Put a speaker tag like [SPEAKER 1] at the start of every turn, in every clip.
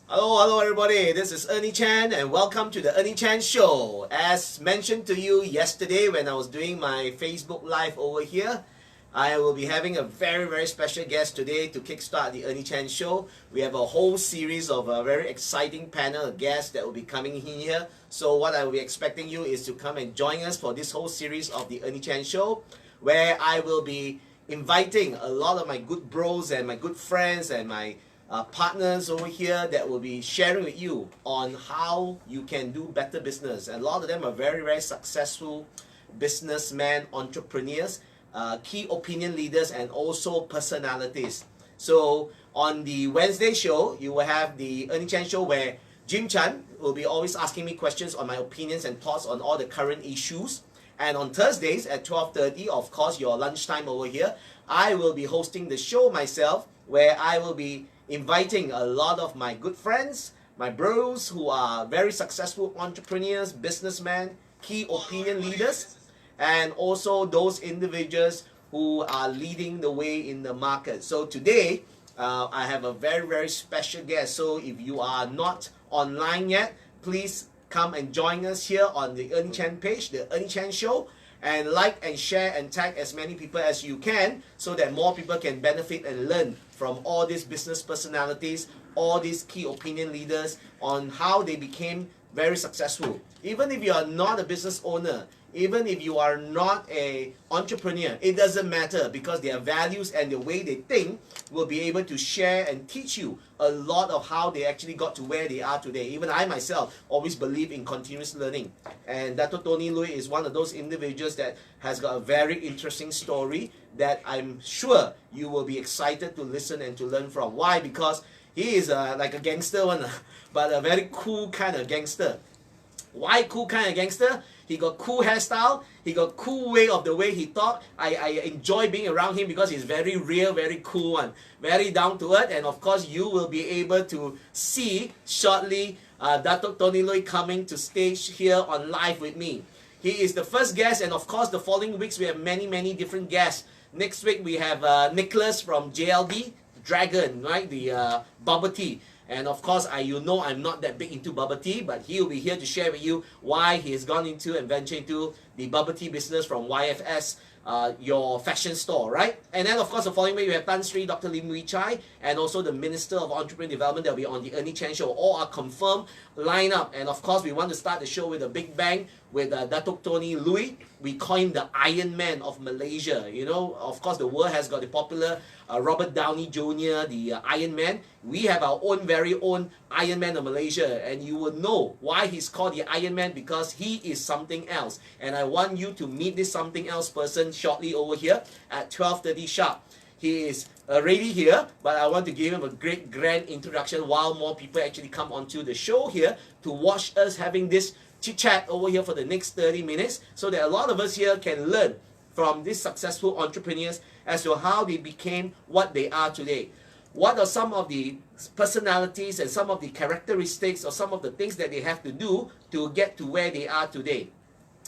[SPEAKER 1] Hello everybody. This is Ernie Chen and welcome to the Ernie Chen Show. As mentioned to you yesterday when I was doing my Facebook Live over here, I will be having a very special guest today to kickstart the Ernie Chen Show. We have a whole series of a very exciting panel of guests that will be coming in here. So what I will be expecting you is to come and join us for this whole series of the Ernie Chen Show, where I will be inviting a lot of my good bros and my good friends and my partners over here that will be sharing with you on how you can do better business. And a lot of them are very successful businessmen, entrepreneurs, key opinion leaders, and also personalities. So on the Wednesday show, you will have the Ernie Chen Show where Jim Chan will be always asking me questions on my opinions and thoughts on all the current issues. And on Thursdays at 12:30, of course, your lunchtime over here, I will be hosting the show myself, where I will be inviting a lot of my good friends, my bros who are very successful entrepreneurs, businessmen, key opinion leaders, and also those individuals who are leading the way in the market. So today, I have a very special guest. So if you are not online yet, please come and join us here on the Ernie Chen page, the Ernie Chen Show, and like and share and tag as many people as you can so that more people can benefit and learn from all these business personalities, all these key opinion leaders on how they became very successful. Even if you are not a business owner, even if you are not an entrepreneur, it doesn't matter, because their values and the way they think will be able to share and teach you a lot of how they actually got to where they are today. Even I myself always believe in continuous learning. And Dato Looi is one of those individuals that has got a very interesting story that I'm sure you will be excited to listen and to learn from. Why? Because he is like a gangster one, but a very cool kind of gangster. Why cool kind of gangster? He got cool hairstyle, he got cool way of the way he talk. I enjoy being around him because he's very real, very cool one, very down to earth. And of course you will be able to see shortly Dato Tony Looi coming to stage here on live with me. He is the first guest, and of course the following weeks we have many different guests. Next week we have Nicholas from JLD Dragon, right? The bubble tea. And of course, you know I'm not that big into bubble tea, but he will be here to share with you why he has gone into and ventured into the bubble tea business from YFS, your fashion store, right? And then of course the following week we have Tan Sri Dr. Lim Wee Chai and also the Minister of Entrepreneurial Development that will be on the Ernie Chen Show. All are confirmed lineup. And of course we want to start the show with a big bang with Dato Tony Looi. We call him the Iron Man of Malaysia. You know, of course the world has got the popular Robert Downey Jr., the Iron Man. We have our own very own Iron Man of Malaysia, and you will know why he's called the Iron Man, because he is something else. And I want you to meet this something else person shortly over here at 12:30 sharp. He is already here, but I want to give him a great grand introduction while more people actually come onto the show here to watch us having this chit chat over here for the next 30 minutes, so that a lot of us here can learn from these successful entrepreneurs as to how they became what they are today. What are some of the personalities and some of the characteristics or some of the things that they have to do to get to where they are today?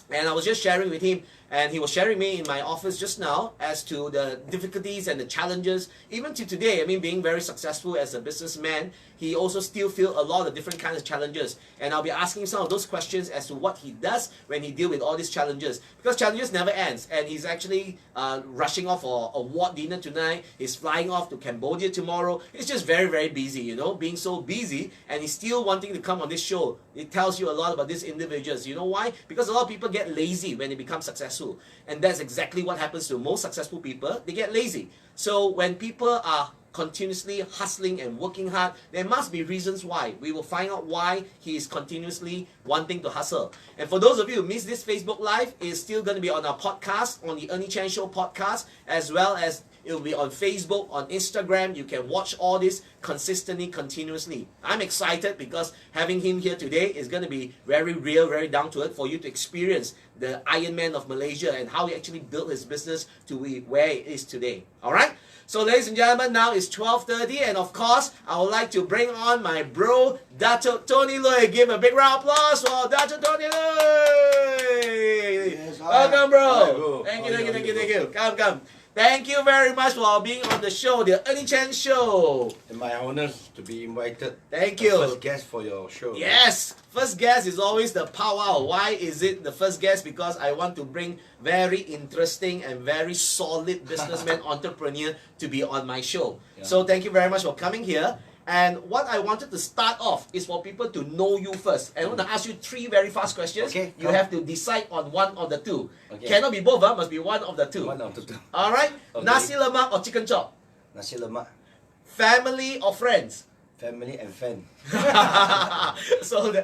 [SPEAKER 1] And I was just sharing with him, and he was sharing me in my office just now as to the difficulties and the challenges, even to today. I mean, being very successful as a businessman, he also still feels a lot of different kinds of challenges. And I'll be asking some of those questions as to what he does when he deals with all these challenges. Because challenges never ends. And he's actually rushing off for a award dinner tonight. He's flying off to Cambodia tomorrow. It's just very busy, you know, being so busy. And he's still wanting to come on this show. It tells you a lot about these individuals. You know why? Because a lot of people get lazy when they become successful. And that's exactly what happens to most successful people. They get lazy. So when people are continuously hustling and working hard, there must be reasons why. We will find out why he is continuously wanting to hustle. And for those of you who missed this Facebook Live, it's still going to be on our podcast, on the Ernie Chen Show podcast, as well as it will be on Facebook, on Instagram. You can watch all this consistently, continuously. I'm excited because having him here today is going to be very real, very down to earth for you to experience the Iron Man of Malaysia and how he actually built his business to where it is today. All right? So ladies and gentlemen, now it's 12:30, and of course, I would like to bring on my bro, Dato Tony Looi. Give a big round of applause for Dato Tony Looi. Yes, welcome, bro. Hi, bro. Thank you. Come. Thank you very much for being on the show, the Ernie Chen Show.
[SPEAKER 2] And my honor to be invited.
[SPEAKER 1] Thank you.
[SPEAKER 2] First guest for your show.
[SPEAKER 1] Yes, first guest is always the power. Why is it the first guest? Because I want to bring very interesting and very solid businessman, entrepreneur to be on my show.
[SPEAKER 2] Yeah.
[SPEAKER 1] So thank you very much for coming here. And what I wanted to start off is for people to know you first. And I want to ask you 3 very fast questions.
[SPEAKER 2] Okay,
[SPEAKER 1] you have to decide on one of the 2.
[SPEAKER 2] Okay.
[SPEAKER 1] Cannot be both, must be one of the 2.
[SPEAKER 2] One of the 2.
[SPEAKER 1] Alright,
[SPEAKER 2] Okay.
[SPEAKER 1] nasi lemak or chicken chop?
[SPEAKER 2] Nasi lemak,
[SPEAKER 1] Family or friends?
[SPEAKER 2] family and fan.
[SPEAKER 1] So the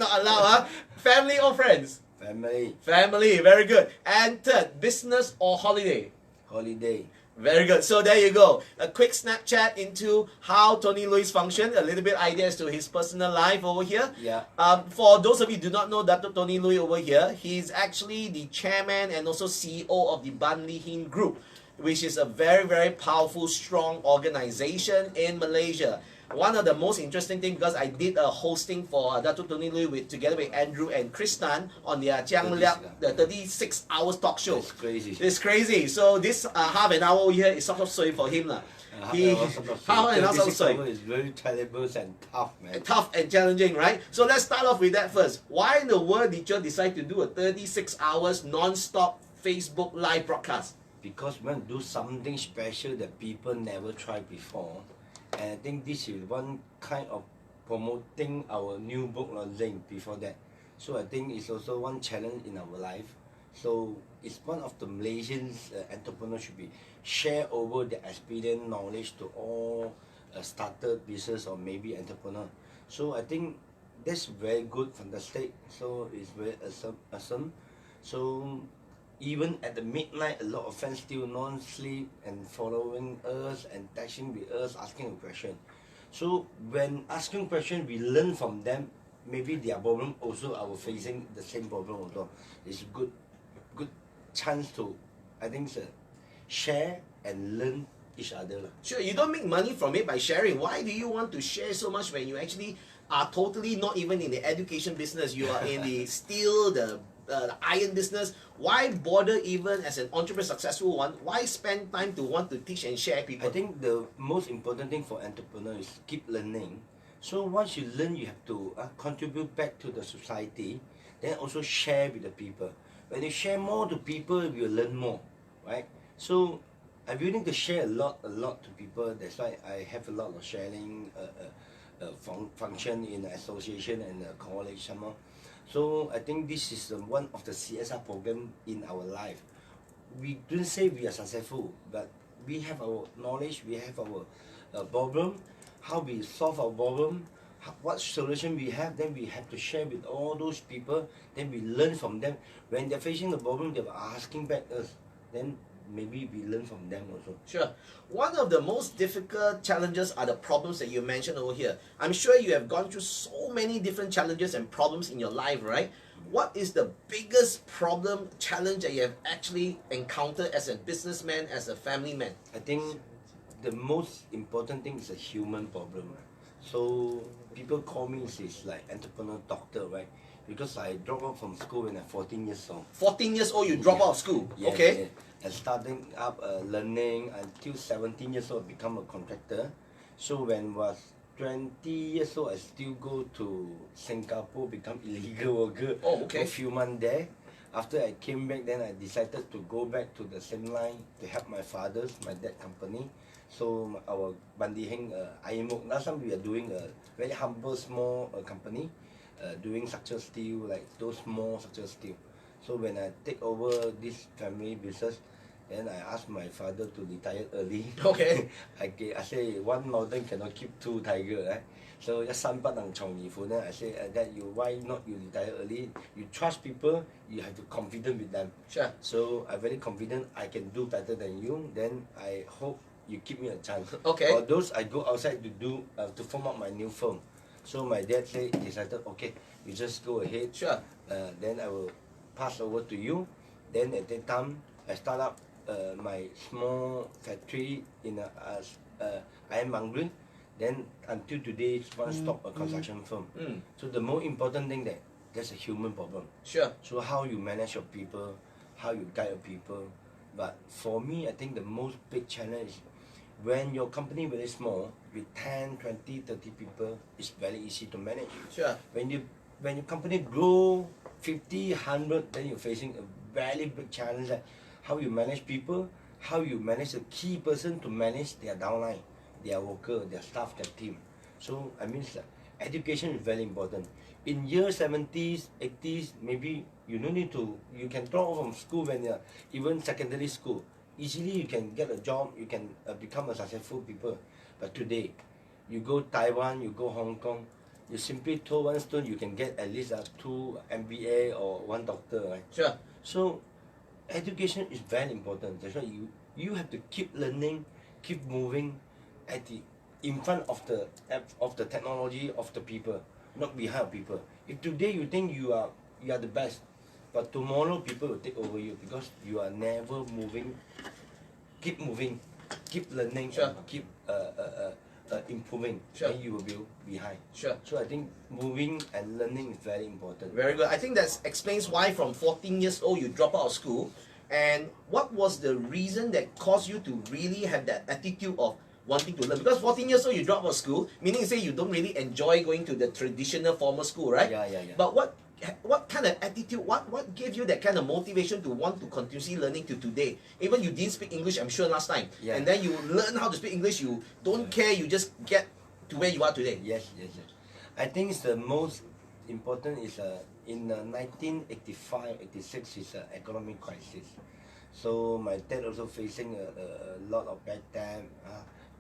[SPEAKER 1] not allowed, huh? Family or friends?
[SPEAKER 2] Family,
[SPEAKER 1] Family, very good. And third, business or holiday?
[SPEAKER 2] holiday.
[SPEAKER 1] Very good. So there you go. A quick Snapchat into how Tony Looi function, a little bit ideas to his personal life over here.
[SPEAKER 2] Yeah.
[SPEAKER 1] For those of you who do not know Dato Tony Looi over here, he's actually the chairman and also CEO of the Ban Lee Hin Group, which is a very, very powerful, strong organization in Malaysia. One of the most interesting things, because I did a hosting for Dato Tony Looi together with Andrew and Kristan on their Jiang Liap, the 36 hours talk show.
[SPEAKER 2] It's crazy.
[SPEAKER 1] It's crazy. So this half an hour over here is sort of sorry for him.
[SPEAKER 2] Half
[SPEAKER 1] an hour sort of sorry.
[SPEAKER 2] is very terrible and tough, man.
[SPEAKER 1] Tough and challenging, right? So let's start off with that first. Why in the world did you decide to do a 36 hours non-stop Facebook live broadcast?
[SPEAKER 2] Because we want to do something special that people never tried before. And I think this is one kind of promoting our new book launching before that. So I think it's also one challenge in our life. So it's one of the Malaysian entrepreneurs should be share over their experience, knowledge to all started business or maybe entrepreneur. So I think that's very good, fantastic. So it's very awesome. So even at the midnight, a lot of fans still non-sleep and following us and texting with us, asking a question. So when asking question, we learn from them. Maybe their problem also are facing the same problem also. It's good chance to, I think, share and learn each other.
[SPEAKER 1] Sure, you don't make money from it by sharing. Why do you want to share so much when you actually are totally not even in the education business? You are in the steel, the iron business. Why bother even as an entrepreneur, successful one? Why spend time to want to teach and share people?
[SPEAKER 2] I think the most important thing for entrepreneurs is keep learning. So once you learn, you have to contribute back to the society, then also share with the people. When you share more to people, you will learn more, right? So I'm willing to share a lot to people. That's why I have a lot of sharing function in the association and college somehow. So I think this is one of the CSR program in our life. We don't say we are successful, but we have our knowledge, we have our problem, how we solve our problem, what solution we have, then we have to share with all those people, then we learn from them. When they're facing the problem, they're asking back us, then maybe we learn from them also.
[SPEAKER 1] Sure. One of the most difficult challenges are the problems that you mentioned over here. I'm sure you have gone through so many different challenges and problems in your life, right? What is the biggest problem, challenge that you have actually encountered as a businessman, as a family man?
[SPEAKER 2] I think the most important thing is a human problem. So people call me is like entrepreneur doctor, right? Because I dropped out from school when I'm 14 years old.
[SPEAKER 1] 14 years old, you drop out of school.
[SPEAKER 2] Yes,
[SPEAKER 1] Okay.
[SPEAKER 2] yes. And starting up learning until 17 years old, become a contractor. So when I was 20 years old, I still go to Singapore, become illegal worker.
[SPEAKER 1] Oh, okay.
[SPEAKER 2] For a few months there. After I came back, then I decided to go back to the same line to help my father's, my dad company. So our Bandiheng Ayamuk, last time we are doing a very humble, small company, doing structural steel, like those small structural steel. So when I take over this family business, then I asked my father to retire early.
[SPEAKER 1] Okay.
[SPEAKER 2] I say one mountain cannot keep 2 tigers, right? So just then I say that you why not you retire early? You trust people, you have to confident with them.
[SPEAKER 1] Sure.
[SPEAKER 2] So I'm very confident I can do better than you. Then I hope you give me a chance.
[SPEAKER 1] Okay.
[SPEAKER 2] Or those I go outside to do to form up my new firm. So my dad decided, okay, you just go ahead.
[SPEAKER 1] Sure.
[SPEAKER 2] Then I will pass over to you. Then at that time, I start up my small factory in Iron Mangrove. Then until today, it's one stop a construction firm. So the most important thing that's a human problem.
[SPEAKER 1] Sure.
[SPEAKER 2] So how you manage your people, how you guide your people, But for me, I think the most big challenge is when your company very small, with 10, 20, 30 people, it's very easy to manage.
[SPEAKER 1] Sure.
[SPEAKER 2] When your company grow 50, 100, then you're facing a very big challenge that how you manage people, how you manage a key person to manage their downline, their worker, their staff, their team. So I mean, education is very important. In year 70s, 80s, maybe you don't need to, you can drop off from school when you're even secondary school. Easily you can get a job, you can become a successful people. But today, you go Taiwan, you go Hong Kong, you simply throw one stone, you can get at least 2 MBA or 1 doctor, right?
[SPEAKER 1] Sure.
[SPEAKER 2] So education is very important. That's why you have to keep learning, keep moving in front of the technology of the people, not behind people. If today you think you are the best, but tomorrow people will take over you because you are never moving. Keep moving, keep learning,
[SPEAKER 1] sure.
[SPEAKER 2] and keep improving,
[SPEAKER 1] sure.
[SPEAKER 2] and you will be behind.
[SPEAKER 1] Sure.
[SPEAKER 2] So I think moving and learning is very important.
[SPEAKER 1] Very good. I think that explains why from 14 years old you drop out of school. And what was the reason that caused you to really have that attitude of wanting to learn? Because 14 years old you drop out of school, meaning you say you don't really enjoy going to the traditional formal school, right?
[SPEAKER 2] Yeah.
[SPEAKER 1] But what kind of attitude, what gave you that kind of motivation to want to continuously learning to today? Even you didn't speak English, I'm sure, last time.
[SPEAKER 2] Yeah.
[SPEAKER 1] And then you learn how to speak English, you don't care, you just get to where you are today.
[SPEAKER 2] Yes. I think it's the most important is in 1985-86 is an economic crisis. So my dad also facing a lot of bad debt,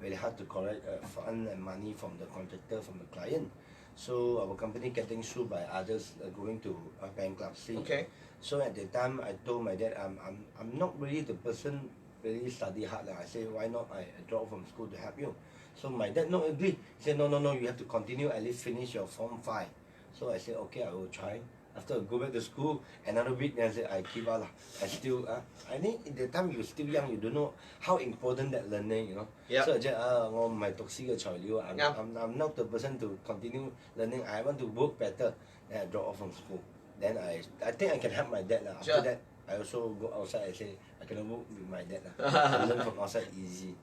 [SPEAKER 2] very hard to collect fund and money from the contractor, from the client. So our company getting sued by others, going to bankruptcy.
[SPEAKER 1] Okay.
[SPEAKER 2] So at the time, I told my dad, I'm not really the person really study hard. I say, why not I drop from school to help you? So my dad not agree. He said, no, you have to continue, at least finish your Form 5. So I said, okay, I will try. After I go back to school, another week, then I said, I give up. I still, I think at the time you're still young, you don't know how important that learning, you know.
[SPEAKER 1] Yep.
[SPEAKER 2] So I said, I'm not the person to continue learning. I want to work better. Then I drop off from school. Then I think I can help my dad. After
[SPEAKER 1] Sure.
[SPEAKER 2] that, I also go outside. I say, I can work with my dad. I learn from outside easy.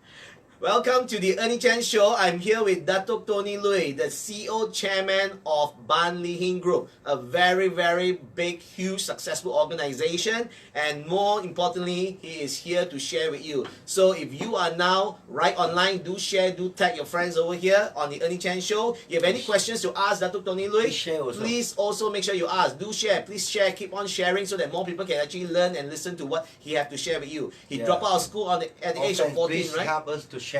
[SPEAKER 1] Welcome to the Ernie Chen Show. I'm here with Dato Tony Looi, the CEO Chairman of Ban Lee Hin Group, a very, very big, huge, successful organization. And more importantly, he is here to share with you. So if you are now right online, do share, do tag your friends over here on the Ernie Chen Show. If you have any questions to ask Dato Tony Looi, please also make sure you ask. Do share. Please share. Keep on sharing so that more people can actually learn and listen to what he has to share with you. He dropped out of school at the age of 14,
[SPEAKER 2] please
[SPEAKER 1] right?
[SPEAKER 2] Help us to share.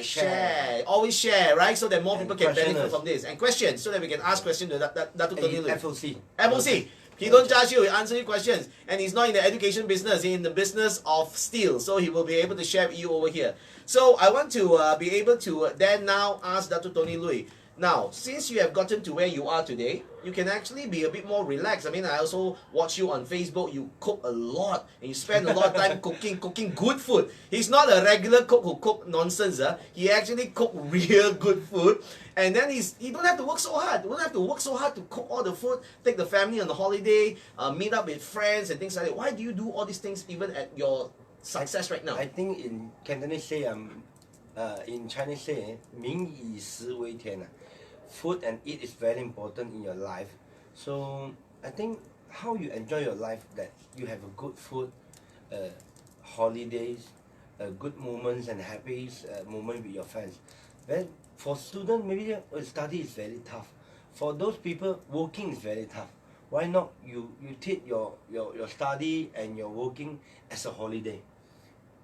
[SPEAKER 1] Share. Always share, right? So that more people can benefit from this. And questions, so that we can ask questions to Dato Tony Looi. FOC. He don't judge you, he answer you questions. And he's not in the education business, he's in the business of steel. So he will be able to share with you over here. So I want to be able to then now ask Dato Tony Looi. Now, since you have gotten to where you are today, you can actually be a bit more relaxed. I mean, I also watch you on Facebook. You cook a lot, and you spend a lot of time cooking good food. He's not a regular cook who cook nonsense. He actually cook real good food. And then he don't have to work so hard. You don't have to work so hard to cook all the food, take the family on the holiday, meet up with friends and things like that. Why do you do all these things even at your success right now?
[SPEAKER 2] I think in Cantonese say, in Chinese say, 民以食为天. Food and eat is very important in your life. So I think how you enjoy your life, that you have a good food, holidays, good moments and happy moment with your friends. Then for students, maybe study is very tough. For those people, working is very tough. Why not you take your study and your working as a holiday?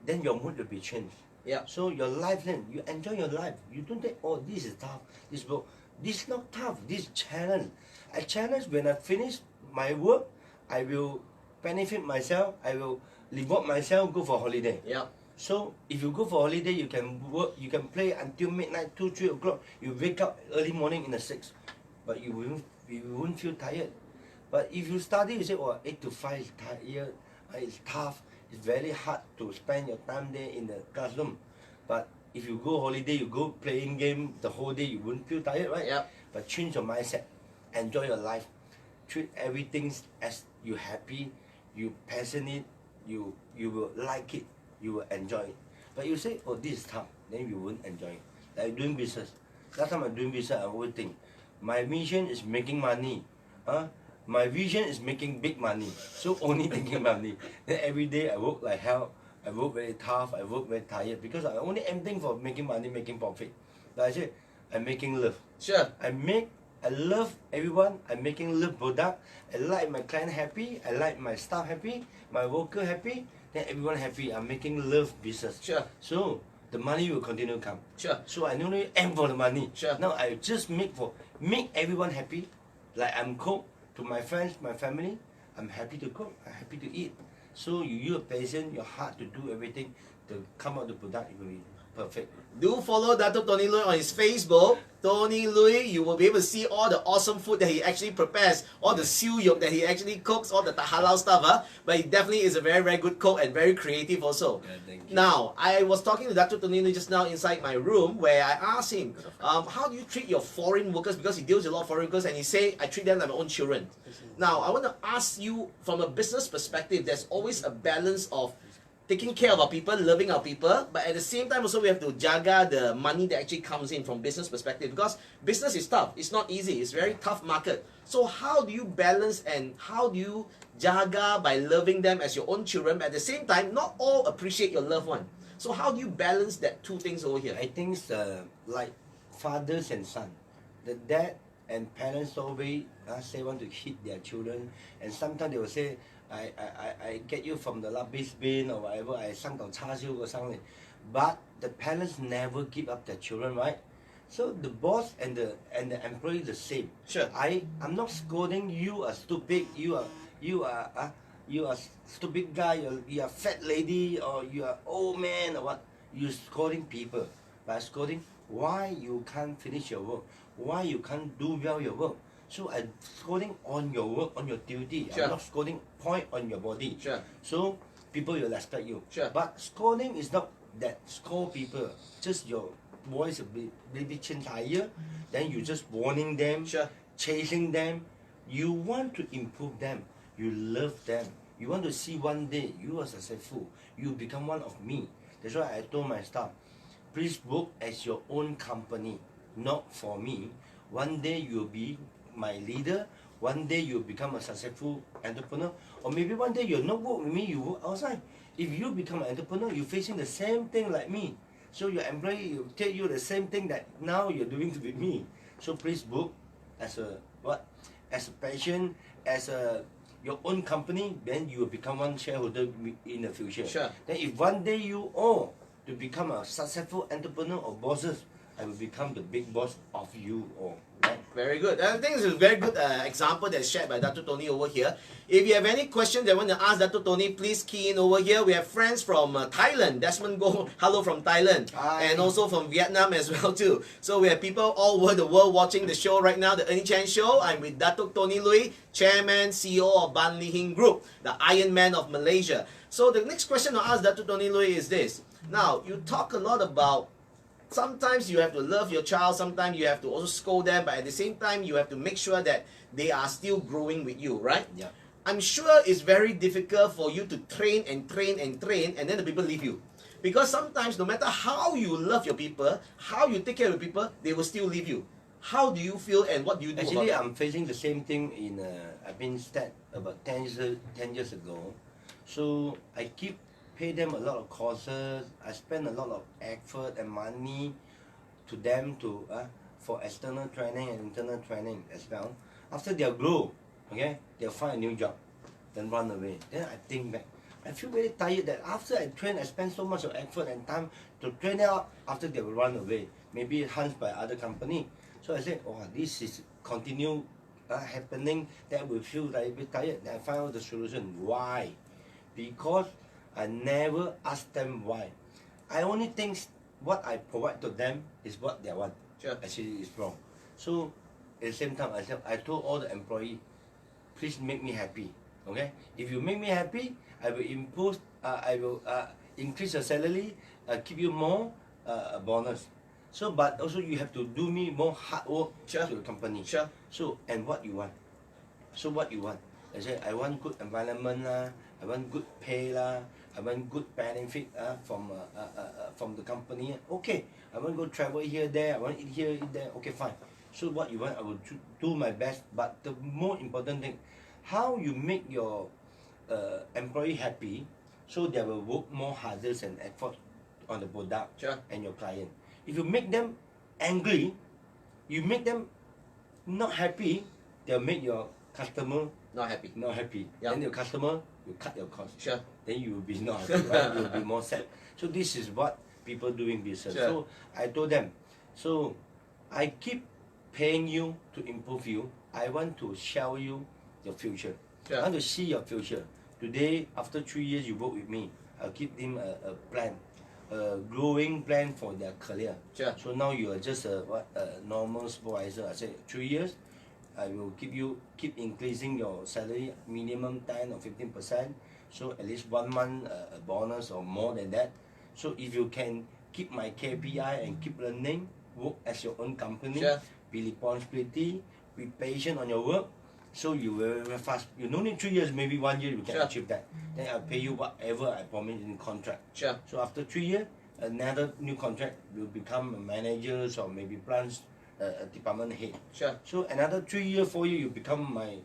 [SPEAKER 2] Then your mood will be changed.
[SPEAKER 1] Yeah.
[SPEAKER 2] So your life then, you enjoy your life. You don't think, oh, this is tough, this work. This is not tough, this is challenge. A challenge, when I finish my work, I will benefit myself, I will reward myself, go for holiday.
[SPEAKER 1] Yeah.
[SPEAKER 2] So if you go for holiday, you can work, you can play until midnight, 2, 3 o'clock. You wake up early morning in the 6, but you won't feel tired. But if you study, you say, oh, 8 to 5 is tired, it's tough, it's very hard to spend your time there in the classroom. But if you go holiday, you go playing game the whole day, you won't feel tired, right?
[SPEAKER 1] Yep.
[SPEAKER 2] But change your mindset, enjoy your life, treat everything as you happy, you passionate, you will like it, you will enjoy it. But you say, oh, this is tough, then you won't enjoy it. Like doing business. Last time I'm doing business, I always think, my mission is making money. My vision is making big money. So only thinking money. Then every day I work like hell. I work very tough. I work very tired because I only aiming for making money, making profit. But I say, I'm making love.
[SPEAKER 1] Sure.
[SPEAKER 2] I love everyone. I'm making love product. I like my client happy. I like my staff happy. My worker happy. Then everyone happy. I'm making love business.
[SPEAKER 1] Sure.
[SPEAKER 2] So the money will continue to come.
[SPEAKER 1] Sure.
[SPEAKER 2] So I don't really aim for the money.
[SPEAKER 1] Sure.
[SPEAKER 2] Now I just make everyone happy. Like I'm cook to my friends, my family. I'm happy to cook. I'm happy to eat. So you use passion, your heart to do everything to come out the product. It will be perfect.
[SPEAKER 1] Do follow Dato Tony Looi on his Facebook. Tony Looi, you will be able to see all the awesome food that he actually prepares, all the siu yok that he actually cooks, all the halal stuff. But he definitely is a very, very good cook and very creative also.
[SPEAKER 2] Yeah, thank you.
[SPEAKER 1] Now, I was talking to Dato Tony Looi just now inside my room where I asked him, how do you treat your foreign workers? Because he deals with a lot of foreign workers and he say, I treat them like my own children. Now, I want to ask you from a business perspective, there's always a balance of taking care of our people, loving our people, but at the same time also we have to jaga the money that actually comes in from business perspective because business is tough. It's not easy. It's a very tough market. So how do you balance and how do you jaga by loving them as your own children, but at the same time not all appreciate your loved one? So how do you balance that two things over here?
[SPEAKER 2] I think it's like fathers and son. The dad and parents always say want to hit their children, and sometimes they will say, I get you from the rubbish bin or whatever, I sang tao cha siu or something. But the parents never give up their children, right? So the boss and the employee the same.
[SPEAKER 1] Sure.
[SPEAKER 2] I'm not scolding you are stupid, you are stupid guy, you are fat lady or you are old man or what. You scolding people. By scolding, why you can't finish your work? Why you can't do well your work? So I'm scolding on your work, on your duty.
[SPEAKER 1] Sure.
[SPEAKER 2] I'm not scolding point on your body.
[SPEAKER 1] Sure.
[SPEAKER 2] So people will respect you.
[SPEAKER 1] Sure.
[SPEAKER 2] But scolding is not that scold people. Just your voice a bit change higher. Then you just warning them,
[SPEAKER 1] Sure.
[SPEAKER 2] chasing them. You want to improve them. You love them. You want to see one day you are successful. You become one of me. That's why I told my staff, please work as your own company, not for me. One day you'll be my leader. One day you'll become a successful entrepreneur. Or maybe one day you'll not work with me, you work outside. If you become an entrepreneur, you're facing the same thing like me. So your employee will tell you the same thing that now you're doing with me. So please work as a what? As a passion, as a your own company, then you will become one shareholder in the future.
[SPEAKER 1] Sure.
[SPEAKER 2] Then if one day you all to become a successful entrepreneur or bosses, I will become the big boss of you all. Right?
[SPEAKER 1] Very good. I think it's a very good example that's shared by Dato Tony over here. If you have any questions that want to ask Dato Tony, please key in over here. We have friends from Thailand. Desmond Go, hello from Thailand.
[SPEAKER 2] Hi.
[SPEAKER 1] And also from Vietnam as well too. So we have people all over the world watching the show right now, the Ernie Chen Show. I'm with Dato Tony Looi, Chairman, CEO of Ban Lee Hing Group, the Iron Man of Malaysia. So the next question to ask Dato Tony Looi is this. Now, you talk a lot about sometimes you have to love your child, sometimes you have to also scold them, but at the same time you have to make sure that they are still growing with you, right?
[SPEAKER 2] Yeah.
[SPEAKER 1] I'm sure it's very difficult for you to train and train and train and then the people leave you. Because sometimes no matter how you love your people, how you take care of your people, they will still leave you. How do you feel and what do you do
[SPEAKER 2] Actually,
[SPEAKER 1] about it?
[SPEAKER 2] I'm facing the same thing in, I've been stat about 10 years ago. So I pay them a lot of courses. I spend a lot of effort and money to them for external training and internal training as well. After they grow, okay, they'll find a new job, then run away. Then I think back. I feel very tired that after I train, I spend so much of effort and time to train them out. After they will run away, maybe hunched by other company. So I said, oh, this is continue happening. That will feel like a bit tired. Then I find out the solution. Why? Because I never ask them why. I only think what I provide to them is what they want.
[SPEAKER 1] Sure.
[SPEAKER 2] Actually, it's wrong. So at the same time, I told all the employees, please make me happy. Okay? If you make me happy, I will impose. I will increase your salary, give you more bonus. So, but also you have to do me more hard work
[SPEAKER 1] Sure.
[SPEAKER 2] to the company.
[SPEAKER 1] Sure.
[SPEAKER 2] So, and what you want? So what you want? I said I want good environment I want good pay lah, I want good benefit from the company. Okay, I want to go travel here, there, I want to eat here, eat there. Okay, fine. So what you want, I will do my best. But the more important thing, how you make your employee happy, so they will work more harder and effort on the product and your client. If you make them angry, you make them not happy, they'll make your customer
[SPEAKER 1] Not happy.
[SPEAKER 2] Then your customer will cut your cost.
[SPEAKER 1] Sure.
[SPEAKER 2] Then you will be not happy, right? You will be more sad. So this is what people doing business. So I told them, so I keep paying you to improve you. I want to show you your future. I want to see your future. Today, after 3 years, you work with me. I'll give them a plan, a growing plan for their career. So now you are just a normal supervisor. I said 3 years, I will keep increasing your salary minimum 10 or 15%. So at least 1 month a bonus or more than that. So if you can keep my KPI and keep learning, work as your own company, be responsibility, be patient on your work. So you will very fast. You don't need 3 years, maybe 1 year you can achieve that. Then I'll pay you whatever I promised in the contract. So after 3 years, another new contract will become a manager or maybe plans a department head. So another 3 years, 4 years, you become my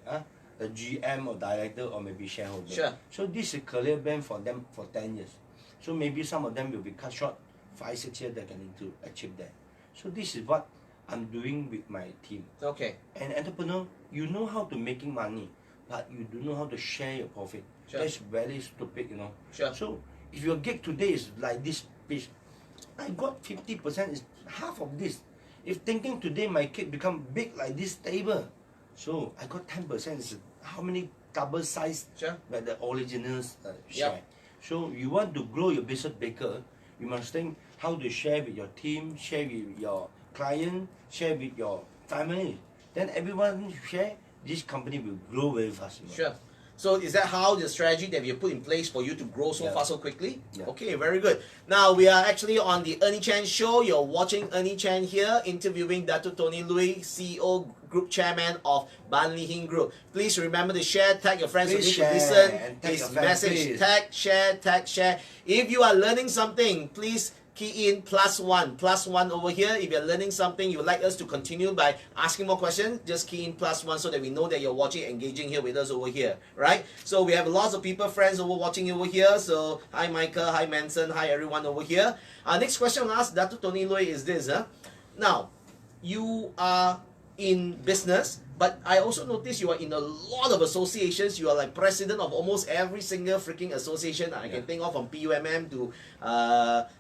[SPEAKER 2] a GM or director or maybe shareholder. So this is career plan for them for 10 years. So maybe some of them will be cut short, 5, 6 years they can to achieve that. So this is what I'm doing with my team.
[SPEAKER 1] Okay.
[SPEAKER 2] An entrepreneur, you know how to making money, but you don't know how to share your profit. That's very stupid, you know. So if your gig today is like this piece, I got 50% is half of this. If thinking today my cake become big like this table, so I got 10% is how many double size like the originals share. So you want to grow your business bigger, you must think how to share with your team, share with your client, share with your family. Then everyone share, this company will grow very fast.
[SPEAKER 1] So is that how the strategy that you put in place for you to grow so fast so quickly? Okay, very good. Now we are actually on the Ernie Chen show. You're watching Ernie Chen here interviewing Dato Tony Looi, CEO, Group Chairman of Ban Lee Hing Group. Please remember to share, tag your friends who need to listen. Please message, tag, share. If you are learning something, please key in +1 over here. If you're learning something you would like us to continue by asking more questions, just key in +1 so that we know that you're watching, engaging here with us over here, right? So we have lots of people, friends over watching over here. So hi Michael, hi Manson, hi everyone over here. Next question I'll ask Dato Tony Looi is this. Now, you are in business, but I also notice you are in a lot of associations. You are like president of almost every single freaking association I can think of, from PUMM to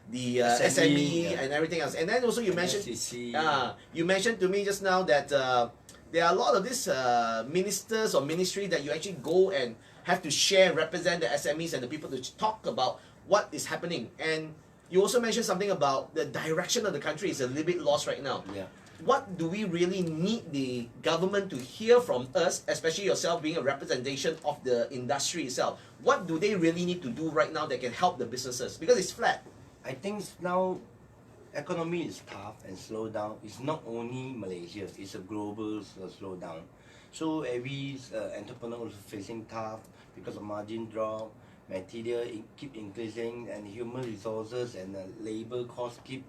[SPEAKER 1] the SME and everything else. And then also you mentioned, you mentioned to me just now that there are a lot of these ministers or ministry that you actually go and have to share, represent the SMEs and the people to talk about what is happening. And you also mentioned something about the direction of the country is a little bit lost right now. What do we really need the government to hear from us, especially yourself being a representation of the industry itself? What do they really need to do right now that can help the businesses? Because it's flat.
[SPEAKER 2] I think now economy is tough and slow down. It's not only Malaysia, it's a global slowdown. So every entrepreneur is facing tough because of margin drop, material keep increasing, and human resources and labor costs keep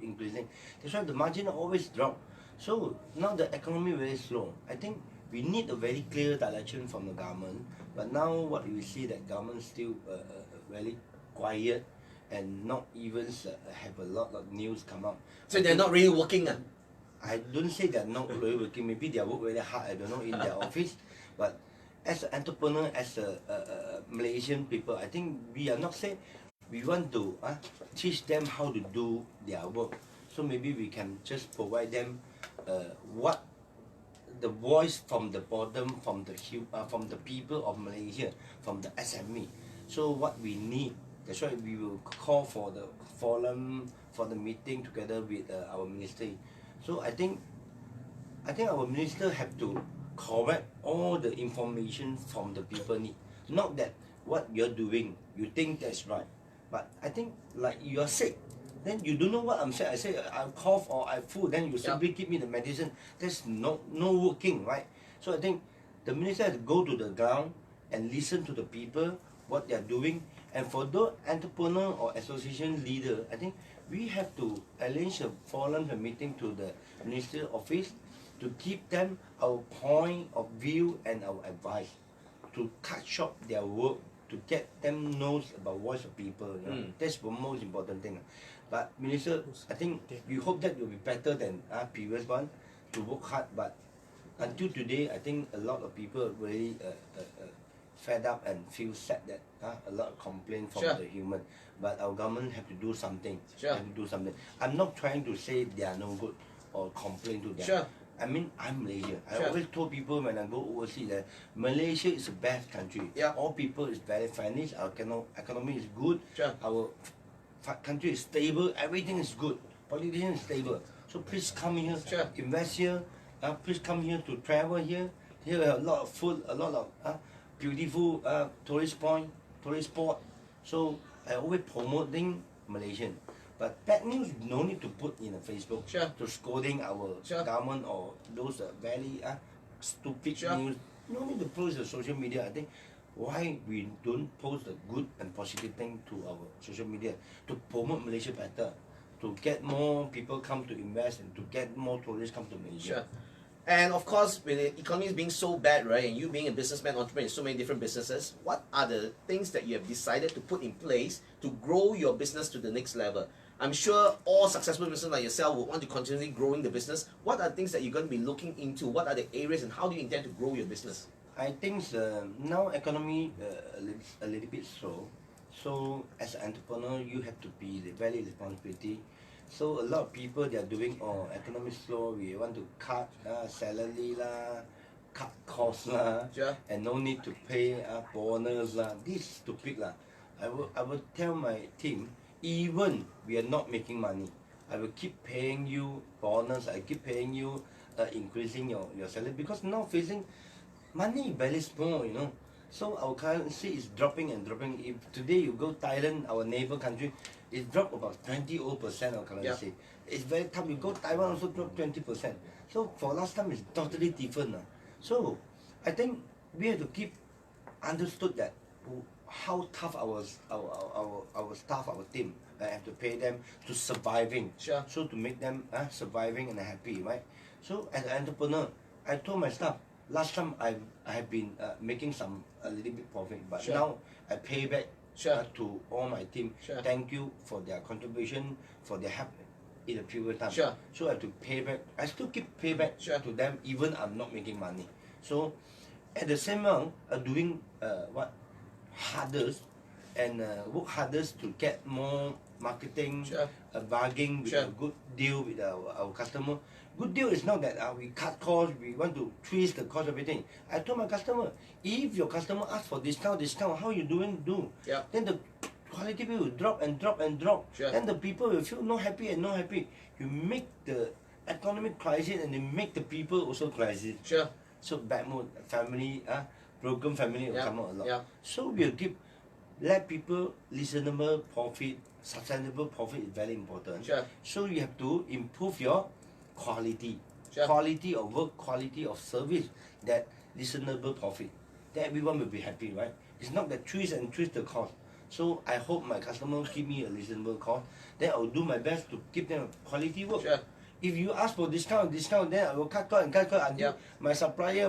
[SPEAKER 2] increasing. That's why the margin always drop. So now the economy very slow. I think we need a very clear direction from the government. But now what we see that government still very quiet and not even have a lot of news come up.
[SPEAKER 1] So they're not really working.
[SPEAKER 2] I don't say they're not really working. Maybe they work very hard. I don't know in their office, but as an entrepreneur, as a Malaysian people, I think we are not saying we want to teach them how to do their work. So maybe we can just provide them what the voice from the bottom, from the people of Malaysia, from the SME. So what we need. That's why we will call for the forum, for the meeting together with our ministry. So I think our minister have to correct all the information from the people need. Not that what you're doing, you think that's right. But I think like you're sick, then you don't know what I'm saying. I say I cough or I flu, then you simply give me the medicine. That's no working, right? So I think the minister has to go to the ground and listen to the people, what they are doing. And for those entrepreneur or association leader, I think we have to arrange a forum, a meeting to the minister office to give them our point of view and our advice, to cut short their work, to get them knows about voice of people. You know? That's the most important thing. But Minister, I think we hope that will be better than previous one, to work hard. But until today, I think a lot of people really fed up and feel sad that a lot of complaint from the human. But our government have to do something. Have to do something. I'm not trying to say they are no good or complain to them. I mean, I'm Malaysia. I always told people when I go overseas that Malaysia is the best country. All people is very friendly. Our economy is good. Our country is stable. Everything is good. Politician is stable. So please come here, invest here. Please come here to travel here. Here we have a lot of food, a lot of beautiful tourist point, tourist spot. So I always promoting Malaysian. But bad news, no need to put in a Facebook to scolding our government or those very stupid news. No need to post the social media. I think why we don't post the good and positive thing to our social media to promote Malaysia better, to get more people come to invest and to get more tourists come to Malaysia.
[SPEAKER 1] And of course, with the economy being so bad, right, and you being a businessman, entrepreneur in so many different businesses, what are the things that you have decided to put in place to grow your business to the next level? I'm sure all successful businesses like yourself will want to continually growing the business. What are things that you're going to be looking into? What are the areas and how do you intend to grow your business?
[SPEAKER 2] I think now economy a little bit slow. So as an entrepreneur, you have to be very responsibility. So a lot of people they are doing economy slow. We want to cut salary lah, cut costs lah, and no need to pay bonus lah. This is stupid lah. I will tell my team, even we are not making money, I will keep paying you bonus. I keep paying you increasing your salary because now facing money very small, you know. So our currency is dropping and dropping. If today you go Thailand, our neighbor country, it dropped about 20% of currency. It's very tough. You go Taiwan also drop 20%. So for last time it's totally different. So I think we have to keep understood that how tough our staff, our team, have to pay them to surviving. So to make them surviving and happy, right? So as an entrepreneur, I told my staff, last time I have been making a little bit profit, but now I pay back to all my team. Thank you for their contribution, for their help in the previous time. So I have to pay back. I still keep pay back to them even I'm not making money. So at the same time, doing hardest and work hardest to get more marketing, bargaining with a good deal with our customer. Good deal is not that we cut costs, we want to twist the cost of everything. I told my customer, if your customer asks for discount, how you doing? Then the quality will drop and drop and drop. Then the people will feel not happy and not happy. You make the economic crisis and you make the people also crisis. So bad mood, family, broken family will come out a lot. So we'll let people reasonable profit, sustainable profit is very important. So you have to improve your quality, quality of work, quality of service, that reasonable profit. Then everyone will be happy, right? It's not that twist the cost. So I hope my customer give me a reasonable cost. Then I will do my best to give them quality work. If you ask for discount, then I will cut cost until my supplier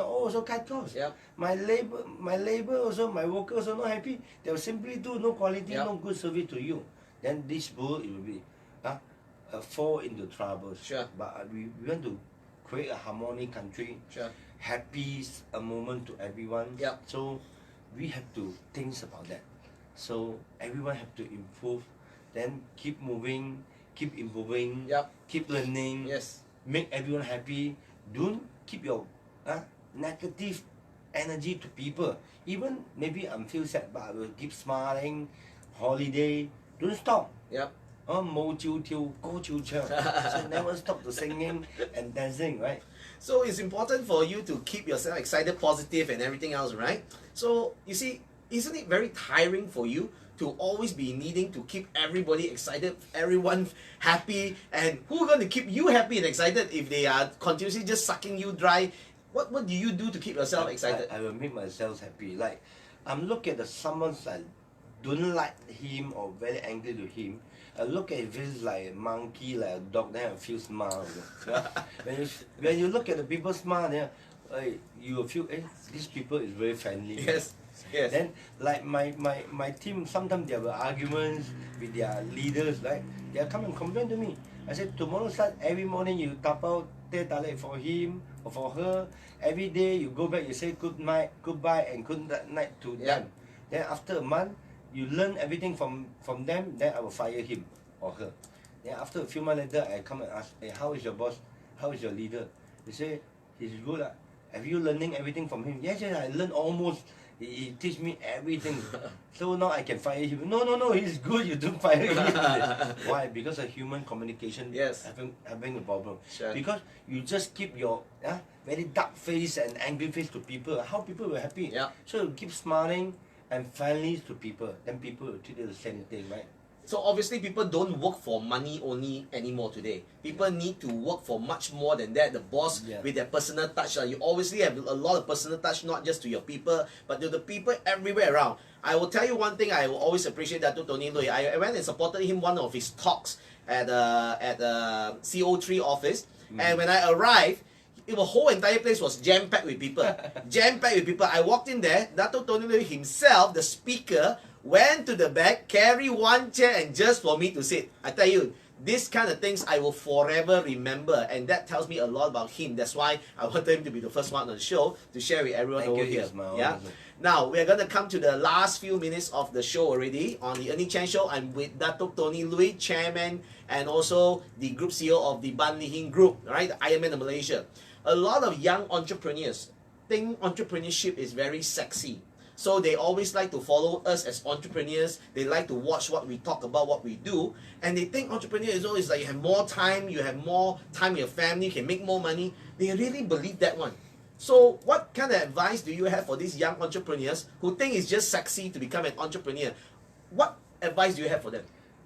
[SPEAKER 2] also cut cost. My labor also, my workers are not happy. They will simply do no quality, no good service to you. Then this world it will be fall into troubles. But we want to create a harmonic country, happy a moment to everyone. So we have to think about that. So everyone have to improve, then keep moving, keep improving, keep learning, make everyone happy. Don't keep your negative energy to people. Even maybe I'm feel sad, but I will keep smiling. Holiday, don't stop. So never stop the singing and dancing, right?
[SPEAKER 1] So it's important for you to keep yourself excited, positive, and everything else, right? So you see, isn't it very tiring for you to always be needing to keep everybody excited, everyone happy, and who's going to keep you happy and excited if they are continuously just sucking you dry? What do you do to keep yourself excited?
[SPEAKER 2] I will make myself happy. Like I'm look at the someone I don't like him or very angry to him. I look at if it's like a monkey, like a dog, then I feel smile. You know? when you look at the people smile, then you will feel, these people is very friendly.
[SPEAKER 1] Yes. Yes.
[SPEAKER 2] Then like my team, sometimes they have arguments with their leaders, right? They come and complain to me. I said, tomorrow start, every morning you tap out teh tarik for him or for her. Every day you go back, you say good night, goodbye and good night to them. Then after a month, you learn everything from them, then I will fire him or her. Then after a few months later, I come and ask, hey, how is your boss? How is your leader? They say, he's good. Have you learning everything from him? Yes, I learned almost. He teach me everything. So now I can fire him. No, he's good. You don't fire him. Why? Because of human communication having a problem.
[SPEAKER 1] Sure.
[SPEAKER 2] Because you just keep your very dark face and angry face to people. How people will happy?
[SPEAKER 1] Yeah.
[SPEAKER 2] So you keep smiling and friendly to people. Then people will treat you the same thing, right?
[SPEAKER 1] So obviously people don't work for money only anymore today. People need to work for much more than that. The boss with their personal touch. You obviously have a lot of personal touch, not just to your people, but to the people everywhere around. I will tell you one thing I will always appreciate Dato Tony Looi. I went and supported him one of his talks at CO3 office. And when I arrived, the whole entire place was jam-packed with people. Jam-packed with people. I walked in there, Dato Tony Looi himself, the speaker, went to the back, carry one chair and just for me to sit. I tell you, these kind of things I will forever remember, and that tells me a lot about him. That's why I wanted him to be the first one on the show to share with everyone over here. Yeah. Now we're gonna come to the last few minutes of the show already on the Ernie Chen Show. I'm with Dato Tony Looi, chairman and also the group CEO of the Ban Lee Hing Group, right? The Ironman of Malaysia. A lot of young entrepreneurs think entrepreneurship is very sexy. So they always like to follow us as entrepreneurs. They like to watch what we talk about, what we do. And they think entrepreneur is always like you have more time with your family, you can make more money. They really believe that one. So what kind of advice do you have for these young entrepreneurs who think it's just sexy to become an entrepreneur? What advice do you have for them?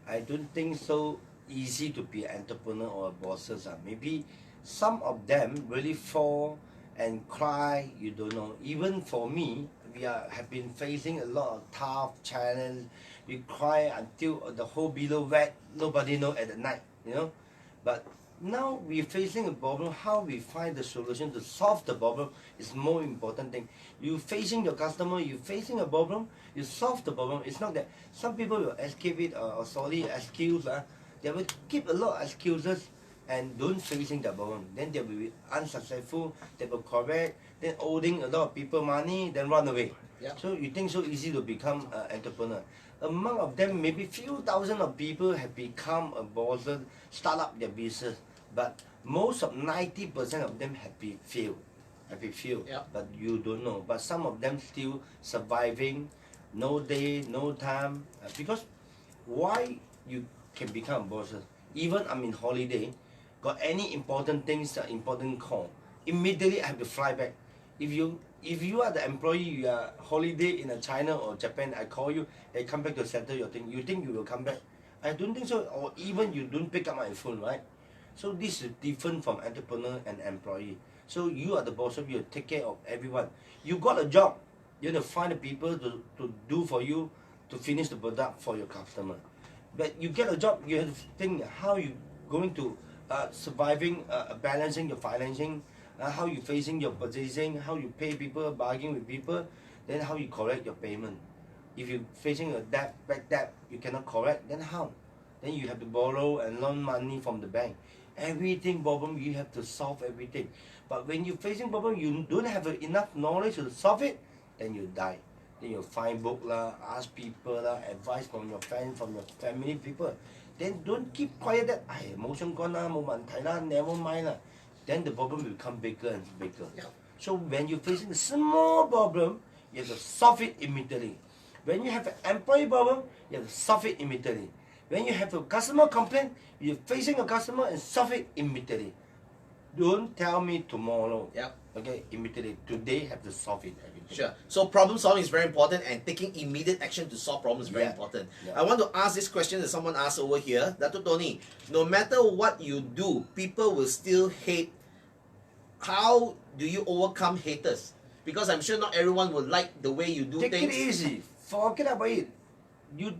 [SPEAKER 2] I don't think so easy to be an entrepreneur or a bosses. Maybe some of them really fall and cry, you don't know. Even for me, have been facing a lot of tough challenges. We cry until the whole below wet, nobody know at the night, you know. But now we're facing a problem. How we find the solution to solve the problem is more important thing. You facing your customer, you facing a problem, you solve the problem. It's not that some people will escape it or solely excuse. They will keep a lot of excuses and don't facing the problem. Then they will be unsuccessful. They will correct. Then owing a lot of people money, then run away.
[SPEAKER 1] Yeah.
[SPEAKER 2] So you think so easy to become an entrepreneur? Among of them, maybe few thousand of people have become a boss, start up their business. But most of 90% of them have failed.
[SPEAKER 1] Yeah.
[SPEAKER 2] But you don't know. But some of them still surviving, no day, no time. Because why you can become a boss? Even I'm in holiday, got any important things, important call, immediately I have to fly back. If you are the employee, you are holiday in China or Japan, I call you, hey, come back to settle your thing. You think you will come back? I don't think so. Or even you don't pick up my phone, right? So this is different from entrepreneur and employee. So you are the boss, so you take care of everyone. You got a job, you have to find the people to do for you, to finish the product for your customer. But you get a job, you have to think how you going to surviving, balancing your financing, how you facing your purchasing, how you pay people, bargaining with people, then how you correct your payment. If you're facing a debt, back debt, you cannot correct, then how? Then you have to borrow and loan money from the bank. Everything problem, you have to solve everything. But when you're facing problem, you don't have enough knowledge to solve it, then you die. Then you find book lah, ask people lah, advice from your friends, from your family people. Then don't keep quiet that, emotion gone lah, 冇問題啦, never mind lah. Then the problem will become bigger and bigger.
[SPEAKER 1] Yeah.
[SPEAKER 2] So when you're facing a small problem, you have to solve it immediately. When you have an employee problem, you have to solve it immediately. When you have a customer complaint, you're facing a customer and solve it immediately. Don't tell me tomorrow.
[SPEAKER 1] Yeah.
[SPEAKER 2] Okay, immediately. Today have to solve it. Everything.
[SPEAKER 1] Sure. So problem solving is very important, and taking immediate action to solve problems is very important.
[SPEAKER 2] Yeah.
[SPEAKER 1] I want to ask this question that someone asked over here. Dato Tony, no matter what you do, people will still hate how do you overcome haters? Because I'm sure not everyone will like the way you do
[SPEAKER 2] Take
[SPEAKER 1] things.
[SPEAKER 2] it easy. Forget about it. You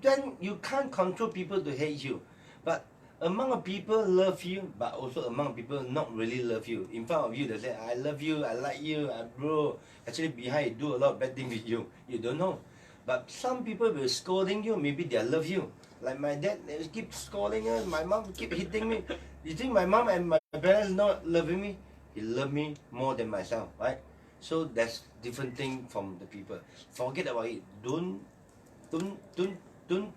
[SPEAKER 2] can't control people to hate you, but among people love you, but also among people not really love you. In front of you, they say I love you, I like you, bro. Actually behind do a lot of bad things with you. You don't know. But some people will scolding you. Maybe they love you. Like my dad, they keep scolding us. My mom keep hitting me. You think my mom and my parents not loving me? He love me more than myself, right? So that's different thing from the people. Forget about it. Don't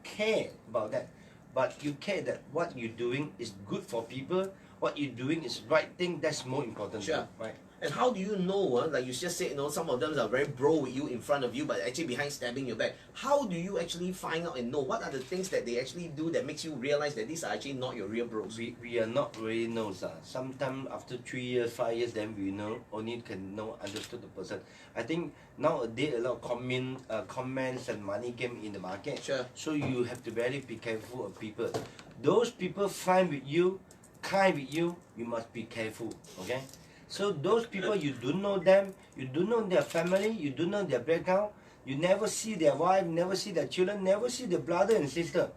[SPEAKER 2] care about that. But you care that what you're doing is good for people. What you're doing is right thing. That's more important.
[SPEAKER 1] Sure.
[SPEAKER 2] Right.
[SPEAKER 1] And how do you know, like you just said, some of them are very bro with you in front of you, but actually behind stabbing your back. How do you actually find out and know what are the things that they actually do that makes you realize that these are actually not your real bros?
[SPEAKER 2] We are not really knows. Sometimes after 3 years, 5 years, then we know, only can know, understood the person. I think nowadays a lot of comments and money game in the market.
[SPEAKER 1] Sure.
[SPEAKER 2] So you have to very be careful of people. Those people fine with you, kind with you, you must be careful. Okay. So those people, you don't know them, you don't know their family, you don't know their background, you never see their wife, never see their children, never see their brother and sister.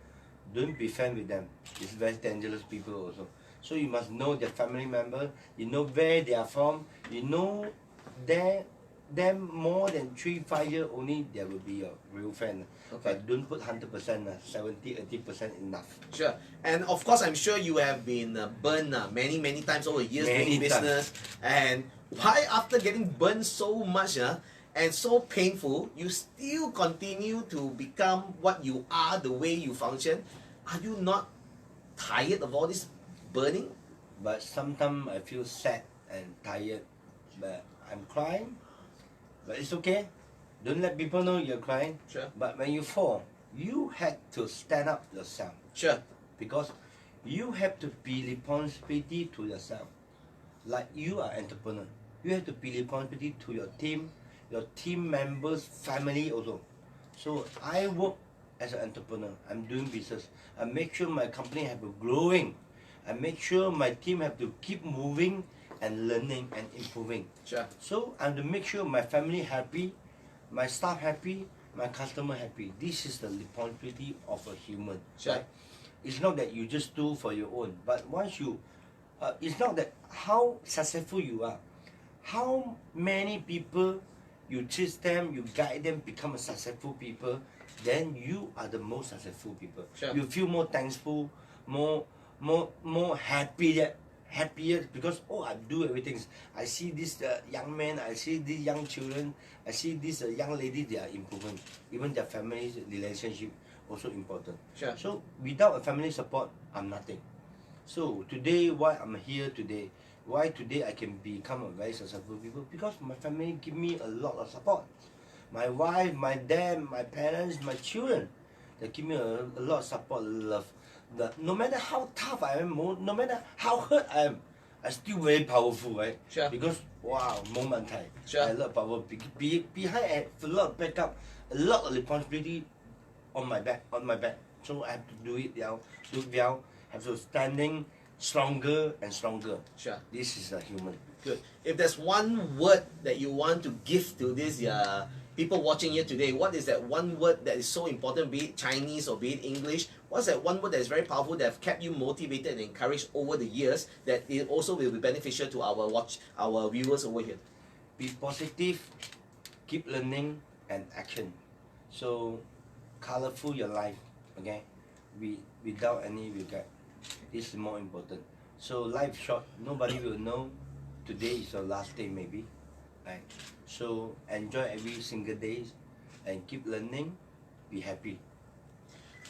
[SPEAKER 2] Don't be friends with them. It's very dangerous people also. So you must know their family member, you know where they are from, you know them more than 3-5 years only, they will be your real friend.
[SPEAKER 1] Okay.
[SPEAKER 2] But don't put 100%, 70-80% enough.
[SPEAKER 1] Sure. And of course, I'm sure you have been burned many times over years doing business. And why after getting burned so much and so painful, you still continue to become what you are, the way you function? Are you not tired of all this burning?
[SPEAKER 2] But sometimes I feel sad and tired, but I'm crying. But it's okay. Don't let people know you're crying.
[SPEAKER 1] Sure.
[SPEAKER 2] But when you fall, you had to stand up yourself.
[SPEAKER 1] Sure.
[SPEAKER 2] Because you have to be responsibility to yourself. Like you are entrepreneur. You have to be responsibility to your team members, family also. So I work as an entrepreneur. I'm doing business. I make sure my company have a growing. I make sure my team have to keep moving and learning and improving.
[SPEAKER 1] Sure.
[SPEAKER 2] So I have to make sure my family happy, my staff happy, my customer happy. This is the responsibility of a human.
[SPEAKER 1] Sure.
[SPEAKER 2] Right? It's not that you just do for your own, but once you, it's not that how successful you are, how many people you teach them, you guide them, become a successful people, then you are the most successful people.
[SPEAKER 1] Sure.
[SPEAKER 2] You feel more thankful, more happier because I do everything. I see this young man, I see these young children, I see this young lady, they are improving. Even their family relationship also important.
[SPEAKER 1] Sure.
[SPEAKER 2] So without a family support, I'm nothing. So today, why I'm here today, why today I can become a very successful people, because my family give me a lot of support. My wife, my dad, my parents, my children, they give me a lot of support, love. No matter how tough I am, no matter how hurt I am, I still very powerful, right?
[SPEAKER 1] Sure.
[SPEAKER 2] Because wow, moment time.
[SPEAKER 1] Sure.
[SPEAKER 2] I love power. Behind I have a lot of backup, a lot of responsibility on my back. So I have to do it well, have to standing stronger and stronger.
[SPEAKER 1] Sure.
[SPEAKER 2] This is a human.
[SPEAKER 1] Good. If there's one word that you want to give to these people watching here today, what is that one word that is so important, be it Chinese or be it English? What's that one word that is very powerful that have kept you motivated and encouraged over the years that it also will be beneficial to our viewers over here?
[SPEAKER 2] Be positive, keep learning and action. So colorful your life, okay? Without any regret. This is more important. So life short, nobody will know. Today is your last day maybe. Right? So enjoy every single day and keep learning, be happy.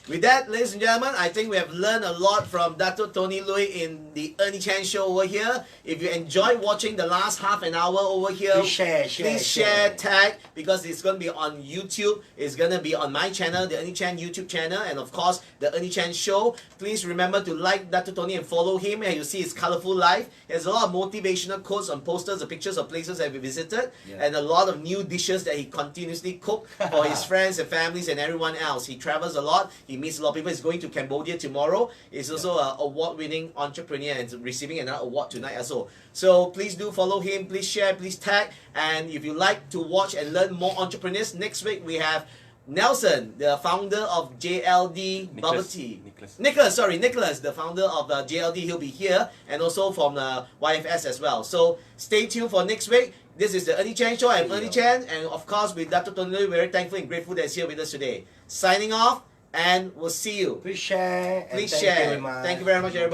[SPEAKER 1] With that, ladies and gentlemen, I think we have learned a lot from Dato Tony Looi in the Ernie Chen show over here. If you enjoyed watching the last half an hour over here,
[SPEAKER 2] Please share,
[SPEAKER 1] tag, because it's going to be on YouTube. It's going to be on my channel, the Ernie Chen YouTube channel, and of course, the Ernie Chen show. Please remember to like Dato Tony and follow him, and you'll see his colorful life. There's a lot of motivational quotes on posters, the pictures of places that we visited, and a lot of new dishes that he continuously cooks for his friends and families and everyone else. He travels a lot. He He meets a lot of people. He's going to Cambodia tomorrow. He's also an award-winning entrepreneur and receiving another award tonight also. So please do follow him. Please share. Please tag. And if you like to watch and learn more entrepreneurs, next week we have Nelson, the founder of JLD Bubble Tea. Nicholas, the founder of JLD. He'll be here, and also from YFS as well. So stay tuned for next week. This is the Ernie Chen Show. I'm Ernie Chen, and of course with Dato, we're very thankful and grateful that he's here with us today. Signing off, and we'll see you.
[SPEAKER 2] Please share.
[SPEAKER 1] Please
[SPEAKER 2] and
[SPEAKER 1] share.
[SPEAKER 2] Thank you very much.
[SPEAKER 1] Thank you very much, everybody.